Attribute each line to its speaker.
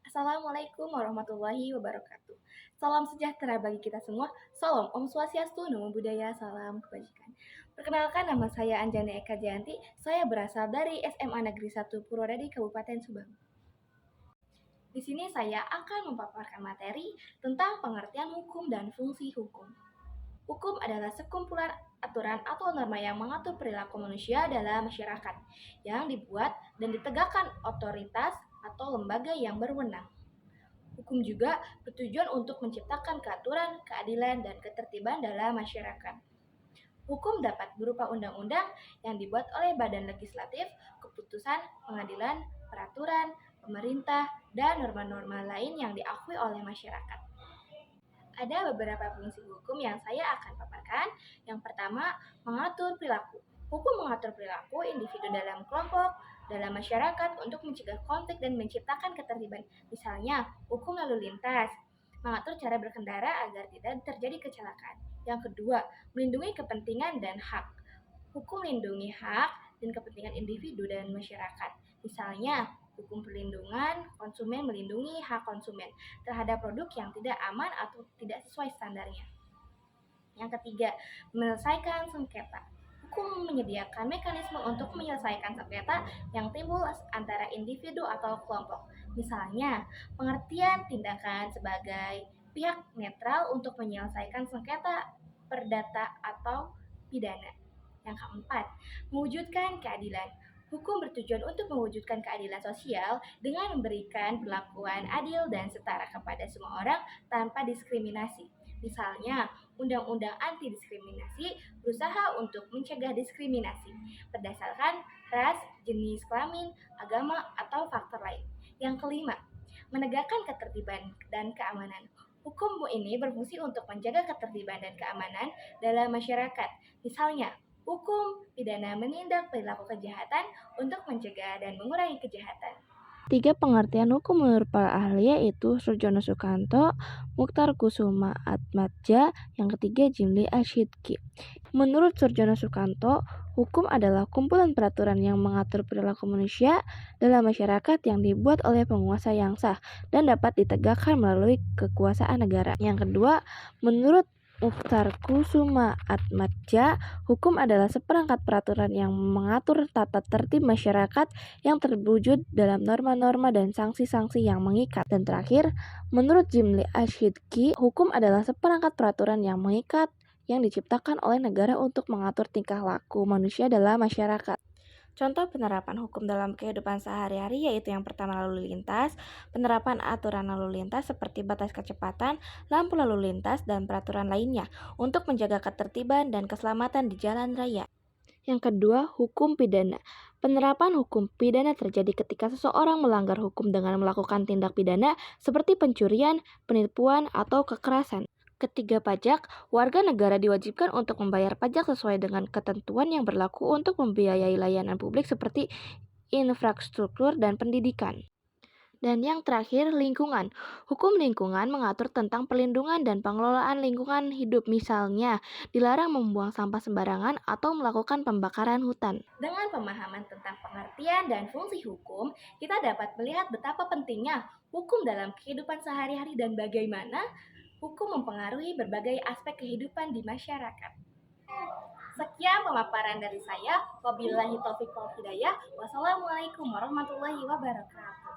Speaker 1: Assalamualaikum warahmatullahi wabarakatuh. Salam sejahtera bagi kita semua. Salam Om Swastiastu, Namo Buddhaya, salam kebajikan. Perkenalkan, nama saya Anjani Eka Jayanti. Saya berasal dari SMA Negeri 1 Purwodadi, Kabupaten Subang. Di sini saya akan memaparkan materi tentang pengertian hukum dan fungsi hukum. Hukum adalah sekumpulan aturan atau norma yang mengatur perilaku manusia dalam masyarakat, yang dibuat dan ditegakkan otoritas atau lembaga yang berwenang. Hukum juga bertujuan untuk menciptakan keaturan, keadilan, dan ketertiban dalam masyarakat. Hukum dapat berupa undang-undang yang dibuat oleh badan legislatif, keputusan, pengadilan, peraturan, pemerintah, dan norma-norma lain yang diakui oleh masyarakat. Ada beberapa fungsi hukum yang saya akan paparkan. Yang pertama, mengatur perilaku. Hukum mengatur perilaku individu dalam kelompok, dalam masyarakat untuk mencegah konflik dan menciptakan ketertiban. Misalnya, hukum lalu lintas, mengatur cara berkendara agar tidak terjadi kecelakaan. Yang kedua, melindungi kepentingan dan hak. Hukum melindungi hak dan kepentingan individu dan masyarakat. Misalnya, hukum perlindungan konsumen melindungi hak konsumen terhadap produk yang tidak aman atau tidak sesuai standarnya. Yang ketiga, menyelesaikan sengketa. Hukum menyediakan mekanisme untuk menyelesaikan sengketa yang timbul antara individu atau kelompok. Misalnya, pengertian tindakan sebagai pihak netral untuk menyelesaikan sengketa perdata atau pidana. Yang keempat, mewujudkan keadilan. Hukum bertujuan untuk mewujudkan keadilan sosial dengan memberikan perlakuan adil dan setara kepada semua orang tanpa diskriminasi. Misalnya, Undang-Undang Anti Diskriminasi berusaha untuk mencegah diskriminasi berdasarkan ras, jenis kelamin, agama, atau faktor lain. Yang kelima, menegakkan ketertiban dan keamanan. Hukum ini berfungsi untuk menjaga ketertiban dan keamanan dalam masyarakat. Misalnya, hukum pidana menindak perilaku kejahatan untuk mencegah dan mengurangi kejahatan.
Speaker 2: Tiga pengertian hukum menurut para ahli yaitu Surjono Sukanto, Mukhtar Kusuma Atmadja, yang ketiga Jimli Ashidki. Menurut Surjono Sukanto, hukum adalah kumpulan peraturan yang mengatur perilaku manusia dalam masyarakat yang dibuat oleh penguasa yang sah dan dapat ditegakkan melalui kekuasaan negara. Yang kedua, menurut Mukhtar Kusuma Atmadja, hukum adalah seperangkat peraturan yang mengatur tata tertib masyarakat yang terwujud dalam norma-norma dan sanksi-sanksi yang mengikat. Dan terakhir, menurut Jimli Ashidki, hukum adalah seperangkat peraturan yang mengikat yang diciptakan oleh negara untuk mengatur tingkah laku manusia dalam masyarakat. Contoh penerapan hukum dalam kehidupan sehari-hari yaitu yang pertama lalu lintas, penerapan aturan lalu lintas seperti batas kecepatan, lampu lalu lintas, dan peraturan lainnya untuk menjaga ketertiban dan keselamatan di jalan raya. Yang kedua, hukum pidana. Penerapan hukum pidana terjadi ketika seseorang melanggar hukum dengan melakukan tindak pidana seperti pencurian, penipuan, atau kekerasan. Ketiga, pajak. Warga negara diwajibkan untuk membayar pajak sesuai dengan ketentuan yang berlaku untuk membiayai layanan publik seperti infrastruktur dan pendidikan. Dan yang terakhir, lingkungan. Hukum lingkungan mengatur tentang perlindungan dan pengelolaan lingkungan hidup. Misalnya, dilarang membuang sampah sembarangan atau melakukan pembakaran hutan.
Speaker 1: Dengan pemahaman tentang pengertian dan fungsi hukum, kita dapat melihat betapa pentingnya hukum dalam kehidupan sehari-hari dan bagaimana hukum mempengaruhi berbagai aspek kehidupan di masyarakat. Sekian pemaparan dari saya. Wabillahi taufiq wal hidayah. Wassalamualaikum warahmatullahi wabarakatuh.